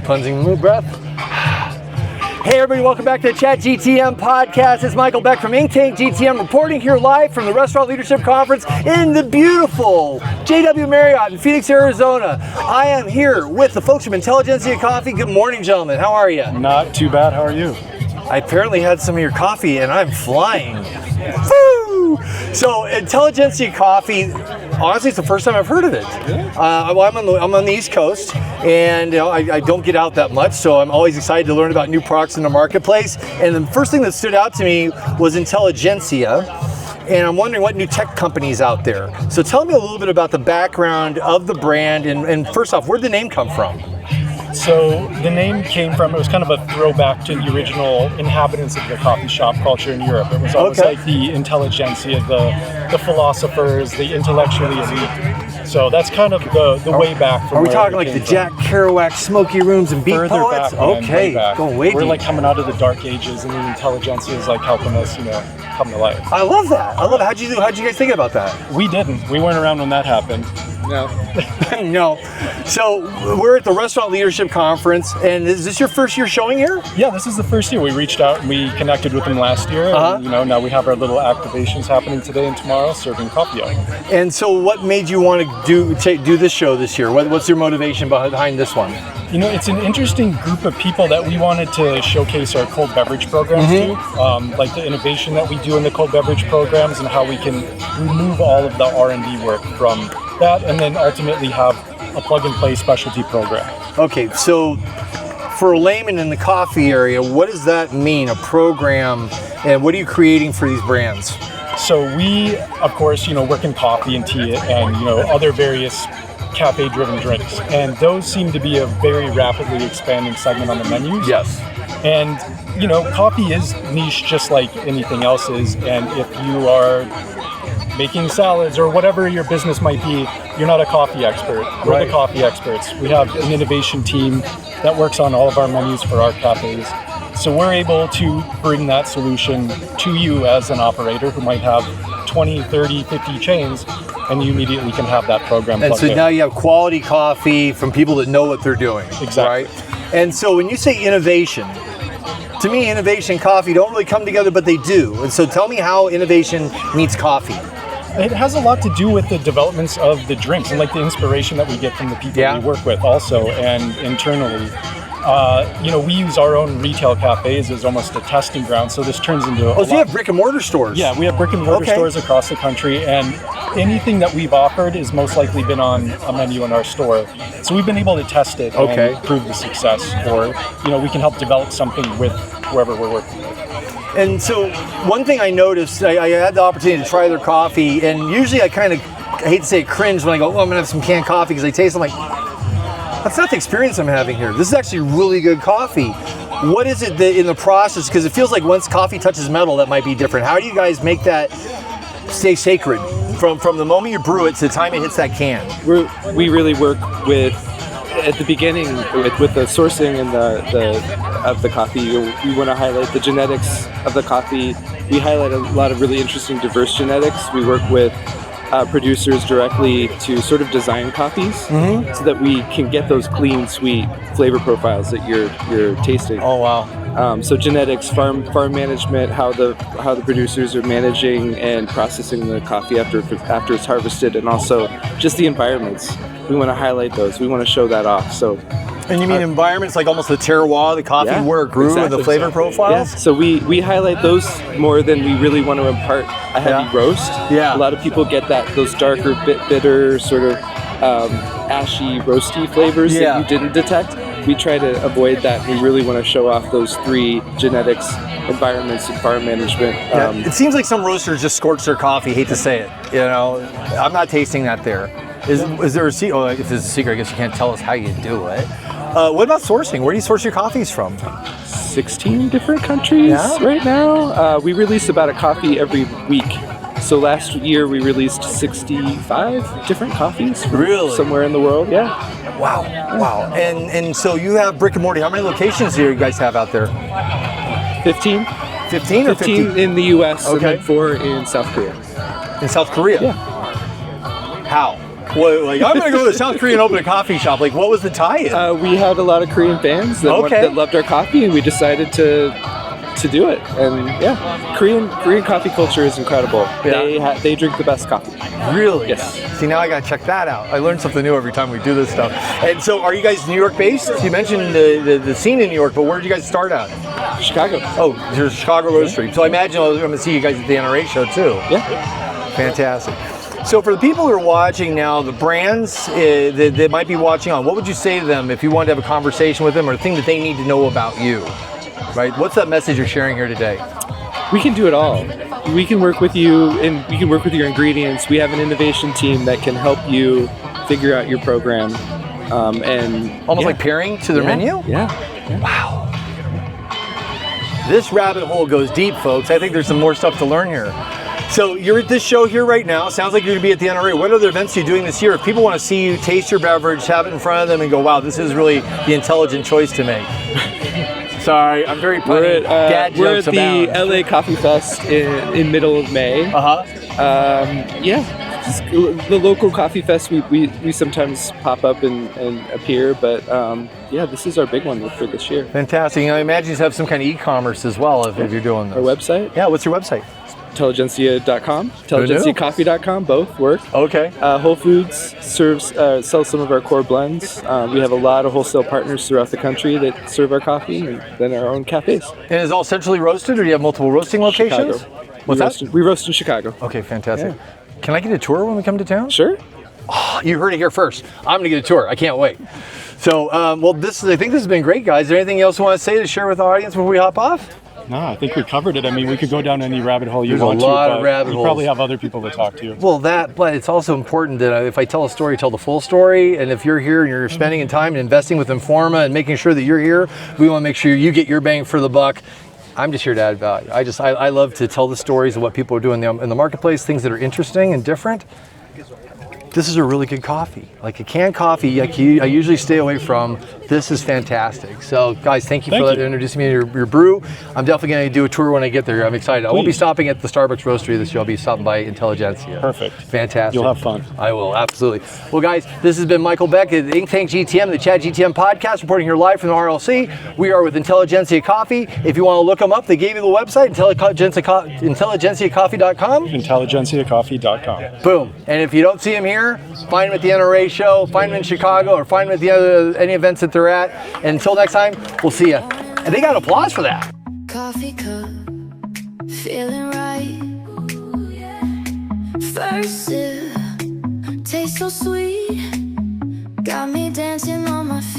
Cleansing breath. Hey everybody, welcome back to the Chat GTM podcast. It's Michael Beck from Intelligentsia reporting here live from the Restaurant Leadership Conference in the beautiful JW Marriott in Phoenix, Arizona. I am here with the folks from Intelligentsia Coffee. Good morning, gentlemen. How are you? Not too bad. How are you? I apparently had some of your coffee and I'm flying. Woo! So Intelligentsia Coffee, honestly, it's the first time I've heard of it. I'm on the East Coast, and I don't get out that much, so I'm always excited to learn about new products in the marketplace. And the first thing that stood out to me was Intelligentsia, and I'm wondering what new tech companies out there. So tell me a little bit about the background of the brand, and first off, where'd the name come from? So the name came from, it was kind of a throwback to the original inhabitants of the coffee shop culture in Europe. It was always like the intelligentsia, the philosophers, the intellectually elite. So that's kind of the way back from. Are we talking like the Jack Kerouac smoky rooms and beat poets? Back, okay, going way deep. We're like coming out of the dark ages, and the intelligentsia is like helping us, come to life. I love that. How'd you guys think about that? We didn't. We weren't around when that happened. No. No. So we're at the Restaurant Leadership Conference, and is this your first year showing here? Yeah, this is the first year. We reached out and we connected with them last year. And, now we have our little activations happening today and tomorrow, serving coffee out. And so what made you want to do this show this year? What's your motivation behind this one? It's an interesting group of people that we wanted to showcase our cold beverage programs to, like the innovation that we do in the cold beverage programs and how we can remove all of the R&D work from that and then ultimately have a plug-and-play specialty program. Okay, so for a layman in the coffee area, what does that mean, a program, and what are you creating for these brands? So we, of course, work in coffee and tea and, other various cafe-driven drinks, and those seem to be a very rapidly expanding segment on the menus. Yes. And, coffee is niche just like anything else is, and if you are making salads or whatever your business might be, you're not a coffee expert. We're the coffee experts. We have an innovation team that works on all of our menus for our cafes. So we're able to bring that solution to you as an operator who might have 20, 30, 50 chains, and you immediately can have that program. And so now you have quality coffee from people that know what they're doing. Exactly. Right? And so when you say innovation, to me, innovation and coffee don't really come together, but they do. And so tell me how innovation meets coffee. It has a lot to do with the developments of the drinks and like the inspiration that we get from the people we work with also and internally. We use our own retail cafes as almost a testing ground, so this turns into so you have brick and mortar stores? Yeah, we have brick and mortar stores across the country, and anything that we've offered has most likely been on a menu in our store. So we've been able to test it and prove the success, or we can help develop something with whoever we're working with. And so one thing I noticed, I had the opportunity to try their coffee, and usually I hate to say cringe when I go, I'm going to have some canned coffee because I taste, I'm like, that's not the experience I'm having here. This is actually really good coffee. What is it that in the process, because it feels like once coffee touches metal, that might be different. How do you guys make that stay sacred from the moment you brew it to the time it hits that can? We really work with, at the beginning, with the sourcing and of the coffee. We want to highlight the genetics of the coffee. We highlight a lot of really interesting, diverse genetics. We work with producers directly to sort of design coffees so that we can get those clean, sweet flavor profiles that you're tasting. Oh wow! So genetics, farm management, how the producers are managing and processing the coffee after it's harvested, and also just the environments. We want to highlight those. We want to show that off. So. And you mean environments like almost the terroir, the coffee where it grew, and the flavor profiles? Yeah. So we highlight those more than we really want to impart a heavy roast. Yeah. A lot of people get those darker, bitter, sort of ashy, roasty flavors that you didn't detect. We try to avoid that. We really want to show off those three genetics, environments, and farm management. It seems like some roasters just scorch their coffee. Hate to say it. I'm not tasting that there. Is there a secret? Oh, if there's a secret, I guess you can't tell us how you do it. What about sourcing? Where do you source your coffees from? 16 different countries right now. We release about a coffee every week. So last year we released 65 different coffees from somewhere in the world. Yeah. Wow. Wow. And so you have brick and mortar. How many locations do you guys have out there? 15. 15 or 15 in the US and then 4 in South Korea. In South Korea? Yeah. How? What, like, I'm going to go to South Korea and open a coffee shop. Like, what was the tie-in? We had a lot of Korean fans that loved our coffee, and we decided to do it. And yeah, Korean coffee culture is incredible. Yeah. They drink the best coffee. Really? Yes. See, now I got to check that out. I learn something new every time we do this stuff. And so, are you guys New York based? You mentioned the scene in New York, but where did you guys start out? Chicago. Oh, there's Chicago Roastery. So I imagine I'm going to see you guys at the NRA show too. Yeah. Fantastic. So for the people who are watching now, the brands that might be watching on, what would you say to them if you wanted to have a conversation with them or a thing that they need to know about you? Right? What's that message you're sharing here today? We can do it all. We can work with you, and we can work with your ingredients. We have an innovation team that can help you figure out your program. And almost like pairing to their menu? Yeah. Wow. This rabbit hole goes deep, folks. I think there's some more stuff to learn here. So you're at this show here right now. Sounds like you're going to be at the NRA. What other events are you doing this year? If people want to see you taste your beverage, have it in front of them and go, wow, this is really the intelligent choice to make. Sorry, I'm very funny. We're at the LA Coffee Fest in middle of May. The local coffee fest, we sometimes pop up and appear, but this is our big one for this year. Fantastic. I imagine you have some kind of e-commerce as well if you're doing this. Our website? Yeah, what's your website? Intelligentsia.com, IntelligentsiaCoffee.com, both work. Okay. Whole Foods sells some of our core blends. We have a lot of wholesale partners throughout the country that serve our coffee, and then our own cafes. And is it all centrally roasted, or do you have multiple roasting locations? Chicago. We roast in Chicago. Okay, fantastic. Yeah. Can I get a tour when we come to town? Sure. Oh, you heard it here first. I'm going to get a tour. I can't wait. So, I think this has been great, guys. Is there anything else you want to say to share with the audience before we hop off? No, I think we covered it. I mean, we could go down any rabbit hole you want to. There's a lot of rabbit holes. You probably have other people to talk to. Well, but it's also important that if I tell a story, tell the full story. And if you're here and you're spending time and investing with Informa and making sure that you're here, we want to make sure you get your bang for the buck. I'm just here to add value. I love to tell the stories of what people are doing in the marketplace, things that are interesting and different. This is a really good coffee. Like a canned coffee, I usually stay away from. This is fantastic. So, guys, thank you for introducing me to your brew. I'm definitely going to do a tour when I get there. I'm excited. Please. I won't be stopping at the Starbucks Roastery this year. I'll be stopping by Intelligentsia. Perfect. Fantastic. You'll have fun. I will, absolutely. Well, guys, this has been Michael Beck at Think Tank GTM, the Chat GTM podcast, reporting here live from the RLC. We are with Intelligentsia Coffee. If you want to look them up, they gave you the website, IntelligentsiaCoffee.com. IntelligentsiaCoffee.com. Boom. And if you don't see them here, find them at the NRA show, find them in Chicago, or find them at any events that they're at. And until next time, we'll see you. And they got applause for that. Coffee cup, feeling right. First sip, tastes so sweet. Got me dancing on my feet.